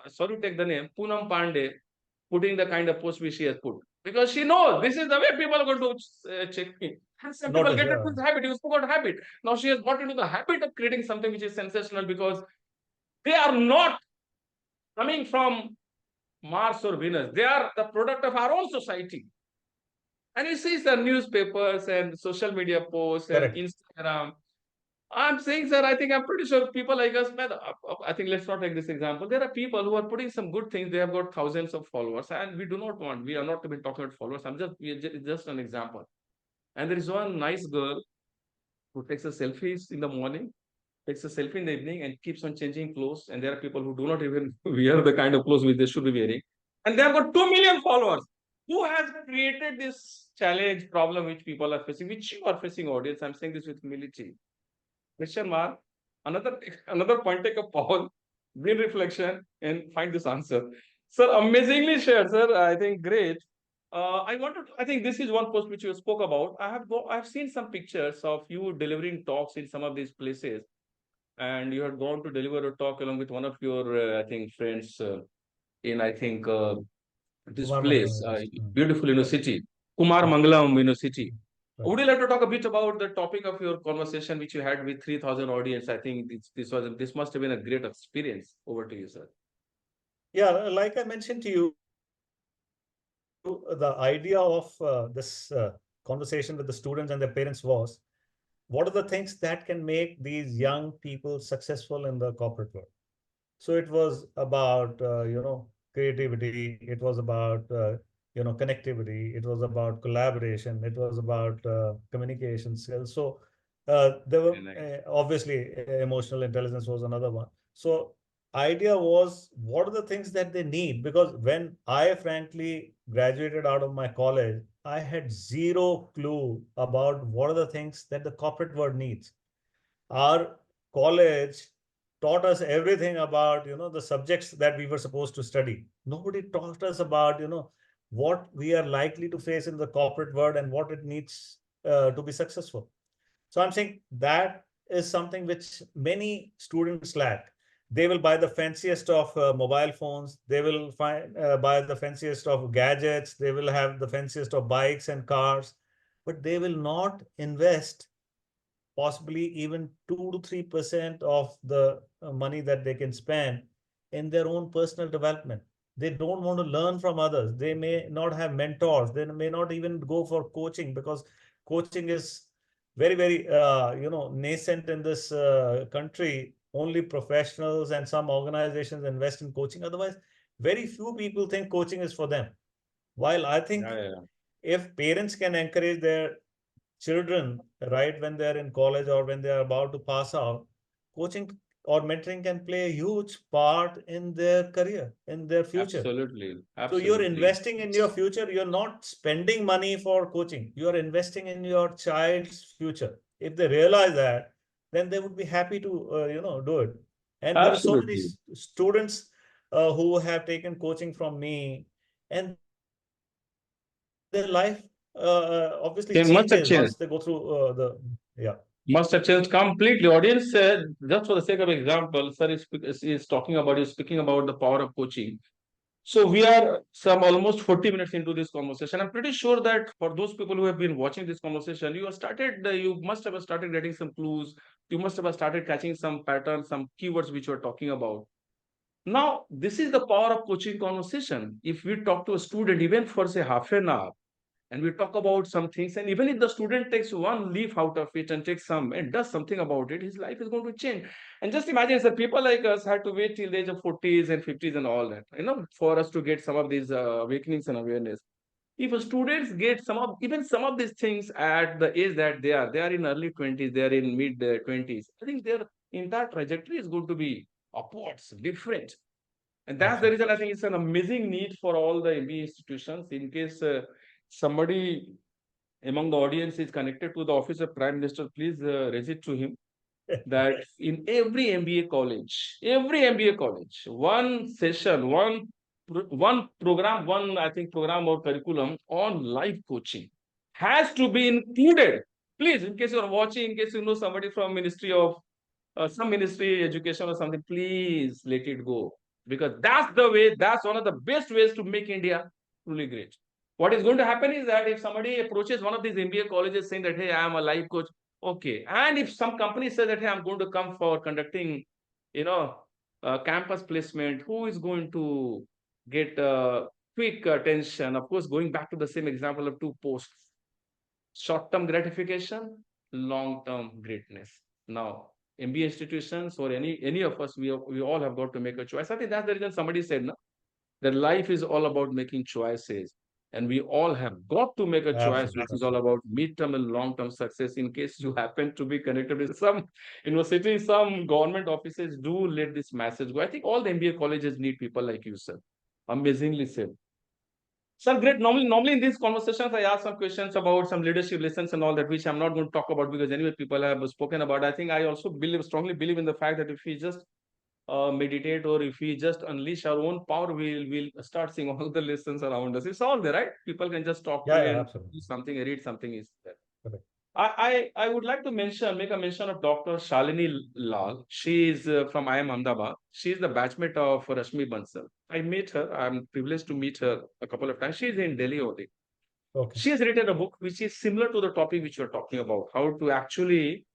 sorry to take the name, Poonam Pandey, putting the kind of post which she has put. Because she knows this is the way people are going to check me. And some people Notice, get into the habit. You spoke about habit. Now she has got into the habit of creating something which is sensational because they are not coming from Mars or Venus. They are the product of our own society. And you see some newspapers and social media posts and correct. Instagram. I'm saying, sir, I think I'm pretty sure people like us, man, I think let's not take this example. There are people who are putting some good things. They have got thousands of followers, and we are not even talking about followers. It's just an example. And there is one nice girl who takes a selfies in the morning, takes a selfie in the evening, and keeps on changing clothes. And there are people who do not even wear the kind of clothes which they should be wearing. And they have got 2 million followers. Who has created this challenge problem which people are facing, which you are facing, audience? I'm saying this with humility. Question mark. Another point, take a pause, real reflection, and find this answer. Sir, amazingly shared, sir. I think great. I think this is one post which you spoke about. I've seen some pictures of you delivering talks in some of these places, and you had gone to deliver a talk along with one of your, I think, friends in, I think, this Kumar place, Mangalam, yes. beautiful Right, university, Kumar right, Mangalam University. right. Would you like to talk a bit about the topic of your conversation which you had with 3,000 audience? I think this must have been a great experience. Over to you, sir. Yeah, like I mentioned to you, the idea of this conversation with the students and their parents was, what are the things that can make these young people successful in the corporate world? So it was about creativity. It was about connectivity. It was about collaboration. It was about communication skills. So there were Very nice. obviously emotional intelligence was another one. So idea was, what are the things that they need? Because when I frankly graduated out of my college, I had zero clue about what are the things that the corporate world needs. Our college taught us everything about the subjects that we were supposed to study. Nobody taught us about what we are likely to face in the corporate world and what it needs to be successful. So I'm saying that is something which many students lack. They will buy the fanciest of mobile phones. They will buy the fanciest of gadgets. They will have the fanciest of bikes and cars, but they will not invest possibly even 2 to 3% of the money that they can spend in their own personal development. They don't want to learn from others. They may not have mentors. They may not even go for coaching, because coaching is very, very, nascent in this country. Only professionals and some organizations invest in coaching. Otherwise, very few people think coaching is for them. While I think Yeah, yeah. if parents can encourage their children right when they're in college or when they're about to pass out, coaching or mentoring can play a huge part in their career, in their future. Absolutely. So you're Absolutely. investing in your future. You're not spending money for coaching. You're investing in your child's future. If they realize that, then they would be happy to do it. And there are so many Absolutely. students who have taken coaching from me, and their life obviously changes once they go It must through have changed. yeah. Must have changed completely. Audience, just for the sake of example, sir is talking about, is speaking about the power of coaching. So we are some almost 40 minutes into this conversation. I'm pretty sure that for those people who have been watching this conversation, you must have started getting some clues. You must have started catching some patterns, some keywords which you're talking about. Now, this is the power of coaching conversation. If we talk to a student, even for say half an hour, and we talk about some things, and even if the student takes one leaf out of it and takes some and does something about it, his life is going to change. And just imagine that people like us had to wait till the age of 40s and 50s and all that, for us to get some of these awakenings and awareness. If students get even some of these things at the age that they are in early 20s, they are in mid 20s, I think their entire trajectory is going to be upwards, different. And that's the Absolutely. reason I think it's an amazing need for all the MBA institutions. In case somebody among the audience is connected to the office of Prime Minister, please raise it to him that in every MBA college, one session, one program, one I think program or curriculum on life coaching has to be included. Please, in case you're watching, in case you know somebody from Ministry of some ministry, education or something, please let it go. Because that's the way, that's one of the best ways to make India truly great. What is going to happen is that if somebody approaches one of these MBA colleges saying that, hey, I am a life coach, okay. And if some company says that, hey, I'm going to come for conducting, you know, campus placement, who is going to get quick attention? Of course, going back to the same example of two posts, short-term gratification, long-term greatness. Now, MBA institutions or any of us, we all have got to make a choice. I think that's the reason somebody said, no, that life is all about making choices. And we all have got to make a choice, Absolutely. which is all Absolutely. about mid-term and long-term success. In case you happen to be connected with some university, some government offices, do let this message go. I think all the MBA colleges need people like you, sir. Amazingly said. Sir, great. Normally in these conversations, I ask some questions about some leadership lessons and all that, which I'm not going to talk about because anyway, people have spoken about. I think I also strongly believe in the fact that if we just meditate or if we just unleash our own power, we'll start seeing all the lessons around us. It's all there, right? People can just talk to Yeah, you yeah, and absolutely. do something, read something is there. Correct. I would like to make a mention of Dr. Shalini Lal. She is from IIM Ahmedabad. She is the batchmate of Rashmi Bansal. I met her. I'm privileged to meet her a couple of times. She is in Delhi only. Okay. She has written a book which is similar to the topic which you're talking about, how to actually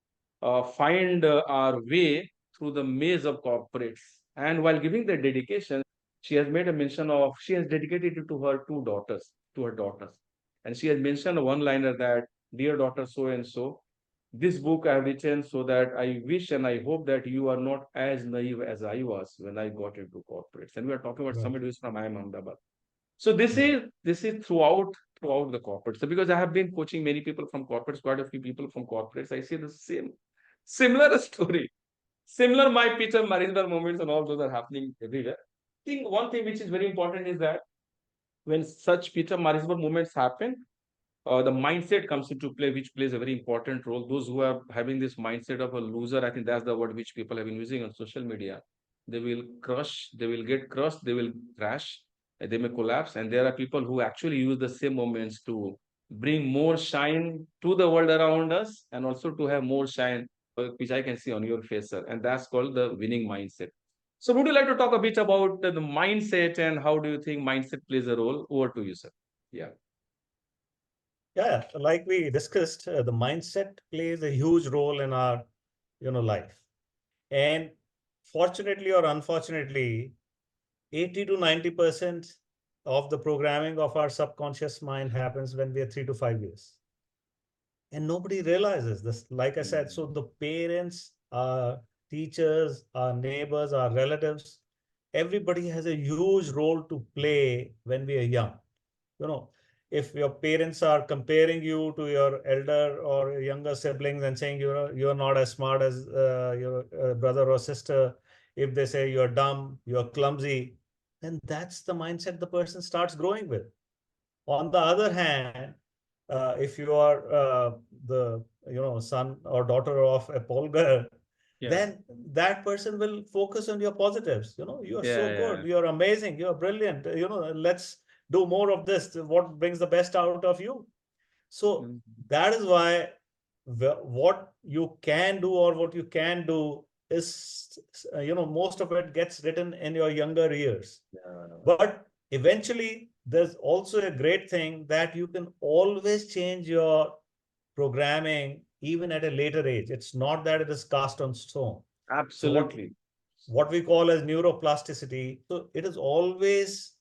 find our way through the maze of corporates. And while giving the dedication, she has made a mention of, she has dedicated it to her two daughters. to her daughters. And she has mentioned a one-liner that, dear daughter so and so, this book I have written so that I wish and I hope that you are not as naive as I was when I got into corporates. And we are talking about Right. somebody who's from IIM Ahmedabad. So this Right. is throughout the corporates. So because I have been coaching many people from corporates, quite a few people from corporates, I see the similar story. Similar my Peter Maritzburg moments and all those are happening everywhere. I think one thing which is very important is that when such Peter Maritzburg moments happen, the mindset comes into play, which plays a very important role. Those who are having this mindset of a loser, I think that's the word which people have been using on social media. They will crush, they will get crushed, they will crash, they may collapse. And there are people who actually use the same moments to bring more shine to the world around us and also to have more shine, which I can see on your face, sir. And that's called the winning mindset. So, would you like to talk a bit about the mindset and how do you think mindset plays a role? Over to you, sir. Yeah. Yeah, like we discussed, the mindset plays a huge role in our, life. And fortunately or unfortunately, 80 to 90% of the programming of our subconscious mind happens when we are 3 to 5 years. And nobody realizes this. Like I said, so the parents, our teachers, our neighbors, our relatives, everybody has a huge role to play when we are young. You know, if your parents are comparing you to your elder or younger siblings and saying you're not as smart as your brother or sister, if they say you're dumb, you're clumsy, then that's the mindset the person starts growing with. On the other hand, if you are the son or daughter of a Paul girl, Yeah. then that person will focus on your positives. You are so Yeah. good, you're amazing, you're brilliant. Let's do more of this. What brings the best out of you? So Mhm. that is why what you can do or what you can do is, most of it gets written in your younger years. Yeah. But eventually, there's also a great thing that you can always change your programming even at a later age. It's not that it is cast on stone. So Absolutely. what we call as neuroplasticity, so it is always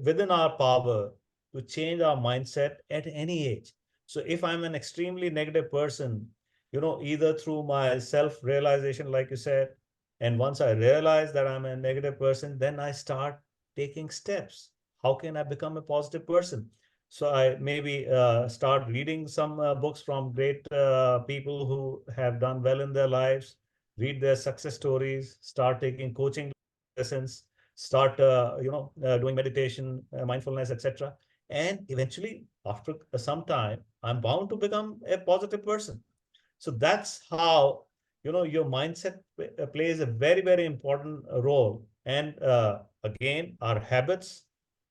within our power to change our mindset at any age. So if I'm an extremely negative person, either through my self realization, like you said, and once I realize that I'm a negative person, then I start taking steps. How can I become a positive person? So I maybe start reading some books from great people who have done well in their lives, read their success stories, start taking coaching lessons, start doing meditation, mindfulness, etc. And eventually, after some time, I'm bound to become a positive person. So that's how your mindset plays a very, very important role. And again, our habits,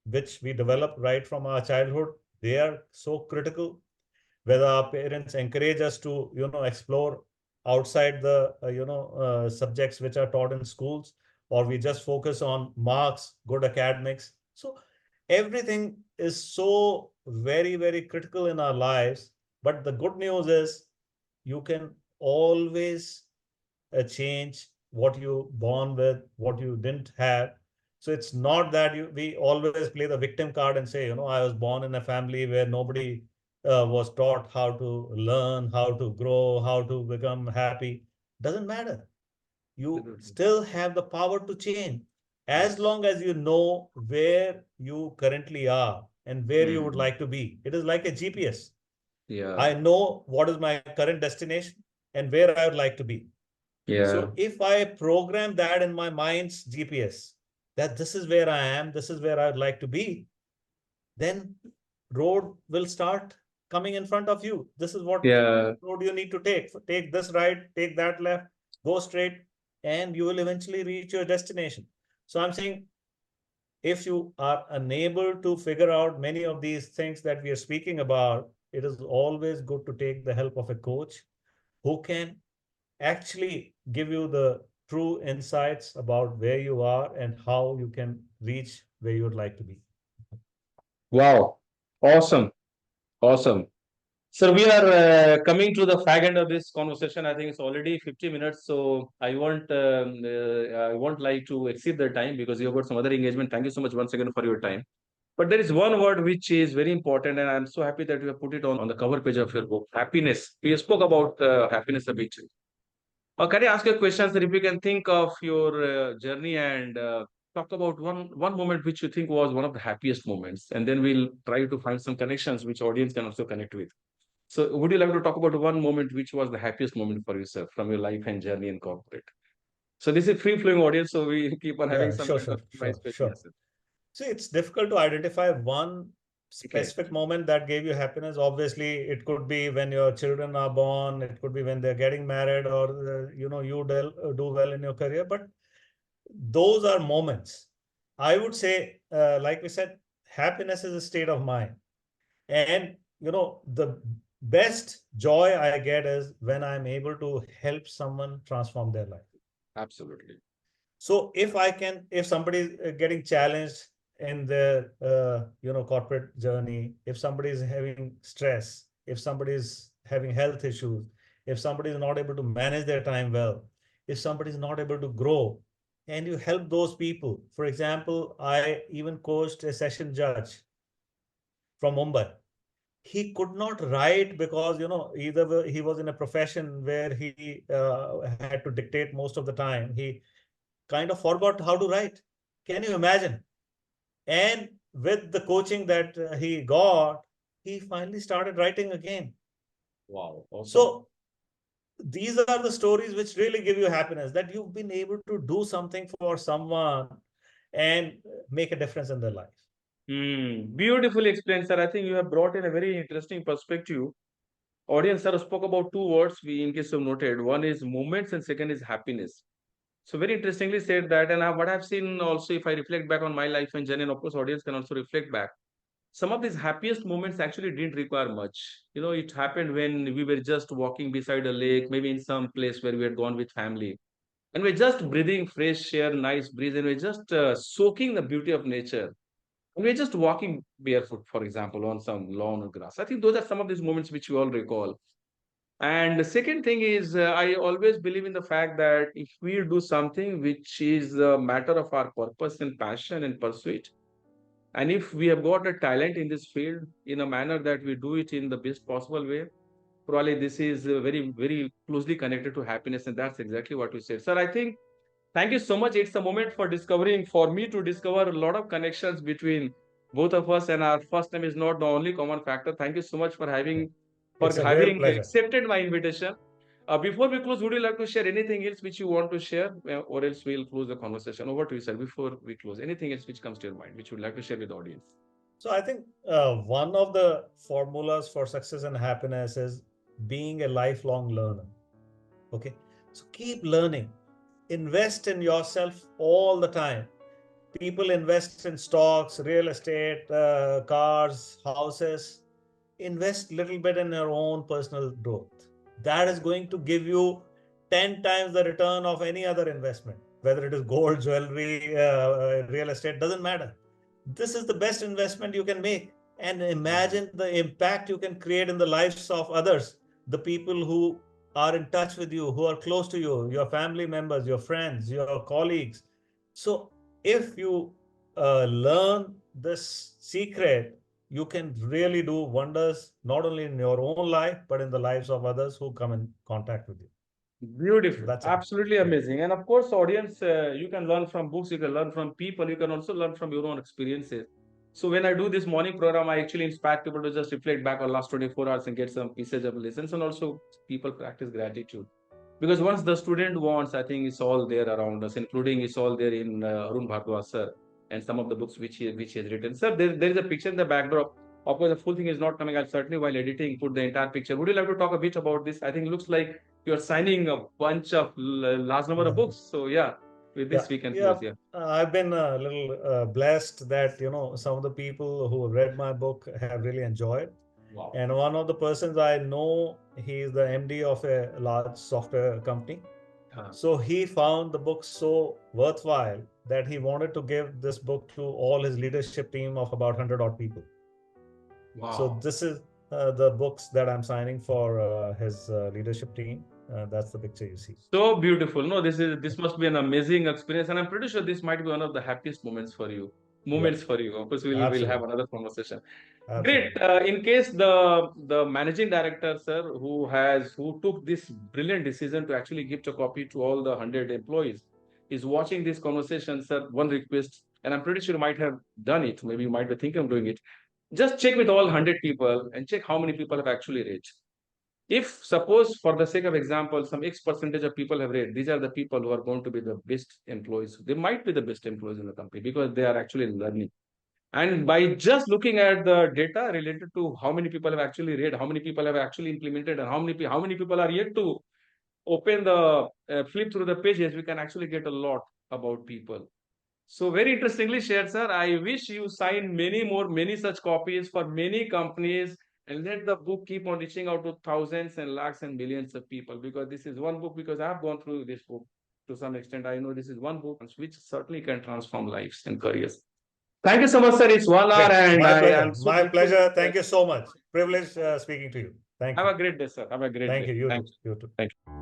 which we develop right from our childhood, they are so critical. Whether our parents encourage us to explore outside the subjects which are taught in schools, or we just focus on marks, good academics. So everything is so very, very critical in our lives. But the good news is you can always change what you born with, what you didn't have. So it's not that we always play the victim card and say, I was born in a family where nobody was taught how to learn, how to grow, how to become happy. Doesn't matter. You Absolutely. still have the power to change as Yes. long as you know where you currently are and where you would Mm. like to be. It is like a GPS. Yeah. I know what is my current destination and where I would like to be. Yeah. So if I program that in my mind's GPS, that this is where I am, this is where I would like to be, then road will start coming in front of you. This is what Yeah. road you need to take. Take this right, take that left, go straight, and you will eventually reach your destination. So I'm saying if you are unable to figure out many of these things that we are speaking about, it is always good to take the help of a coach who can actually give you the true insights about where you are and how you can reach where you would like to be. Wow. Awesome. Awesome. So we are coming to the fag end of this conversation. I think it's already 50 minutes, so I won't like to exceed the time because you've got some other engagement. Thank you so much once again for your time. But there is one word which is very important, and I'm so happy that you have put it on the cover page of your book, happiness. We spoke about happiness a bit. Can I ask you a question, sir? If you can think of your journey and talk about one moment which you think was one of the happiest moments, and then we'll try to find some connections which audience can also connect with. So, would you like to talk about one moment which was the happiest moment for yourself from your life and journey in corporate? So, this is free flowing audience, so we keep on having Yeah, some sure, kind sure, of nice sure, question. sure. See, it's difficult to identify one Okay. specific moment that gave you happiness. Obviously, it could be when your children are born, it could be when they're getting married, or you do well in your career. But those are moments. I would say, like we said, happiness is a state of mind. And the best joy I get is when I'm able to help someone transform their life. Absolutely. So if somebody is getting challenged in their corporate journey, if somebody is having stress, if somebody is having health issues, if somebody is not able to manage their time well, if somebody is not able to grow, and you help those people. For example, I even coached a session judge from Mumbai. He could not write because either he was in a profession where he had to dictate most of the time. He kind of forgot how to write. Can you imagine? And with the coaching that he got, he finally started writing again. Wow. Awesome. So these are the stories which really give you happiness, that you've been able to do something for someone and make a difference in their life. Beautifully explained, sir. I think you have brought in a very interesting perspective. Audience, sir, spoke about two words we, in case you noted. One is moments and second is happiness. So very interestingly said that. And what I've seen also, if I reflect back on my life and journey, and of course, audience can also reflect back. Some of these happiest moments actually didn't require much. It happened when we were just walking beside a lake, maybe in some place where we had gone with family. And we're just breathing fresh air, nice breeze, and we're just soaking the beauty of nature. And we're just walking barefoot, for example, on some lawn or grass. I think those are some of these moments which we all recall. And the second thing is, I always believe in the fact that if we do something which is a matter of our purpose and passion and pursuit, and if we have got a talent in this field in a manner that we do it in the best possible way, probably this is very, very closely connected to happiness. And that's exactly what you said. Sir, I think thank you so much. It's a moment for me to discover a lot of connections between both of us. And our first name is not the only common factor. Thank you so much for It's a real having pleasure. accepted my invitation. Before we close, would you like to share anything else which you want to share, or else we'll close the conversation? Over to you, sir. Before we close, anything else which comes to your mind, which you would like to share with the audience? So I think one of the formulas for success and happiness is being a lifelong learner. Okay. So keep learning, invest in yourself all the time. People invest in stocks, real estate, cars, houses. Invest little bit in your own personal growth. That is going to give you 10 times the return of any other investment, whether it is gold, jewelry, real estate, doesn't matter. This is the best investment you can make. And imagine the impact you can create in the lives of others, the people who are in touch with you, who are close to you, your family members, your friends, your colleagues. So if you learn this secret, you can really do wonders, not only in your own life, but in the lives of others who come in contact with you. So Beautiful, that's it. absolutely Yeah. amazing. And of course, audience, you can learn from books, you can learn from people, you can also learn from your own experiences. So when I do this morning program, I actually inspire people to just reflect back on last 24 hours and get some pieces of lessons, and also people practice gratitude. Because once the student wants, I think it's all there around us, including it's all there in Arun Bhardwaj sir and some of the books which he has written. Sir, there is a picture in the backdrop. Of course, the full thing is not coming. I'll certainly, while editing, put the entire picture. Would you like to talk a bit about this? I think it looks like you're signing a bunch of large number of books. So yeah, with this we can close. Yeah. I've been a little blessed that some of the people who read my book have really enjoyed. Wow. And one of the persons I know, he is the MD of a large software company. So he found the book so worthwhile that he wanted to give this book to all his leadership team of about 100 odd people. Wow. So this is the books that I'm signing for his leadership team. That's the picture you see. So beautiful. No, this must be an amazing experience, and I'm pretty sure this might be one of the happiest moments for you. moments for you. Of course, we'll have Absolutely. another conversation. Absolutely. Great. In case the managing director, sir, who took this brilliant decision to actually give a copy to all the 100 employees, is watching this conversation, sir. One request, and I'm pretty sure you might have done it. Maybe you might be thinking of doing it. Just check with all 100 people and check how many people have actually reached. If suppose, for the sake of example, some X percentage of people have read, these are the people who are going to be the best employees. They might be the best employees in the company because they are actually learning. And by just looking at the data related to how many people have actually read, how many people have actually implemented, and how many people are yet to open the flip through the pages, we can actually get a lot about people. So very interestingly shared, sir. I wish you sign many such copies for many companies, and let the book keep on reaching out to thousands and lakhs and millions of people, because this is one book, because I have gone through this book to some extent. I know this is one book which certainly can transform lives and careers. Thank you so much, sir. It's 1 hour, Great. and My I pleasure. am so My grateful. pleasure. Thank you so much. Privilege speaking to you. Thank Have you. a great day, sir. Have a great Thank day. you. You Thank too. You too. Thank you.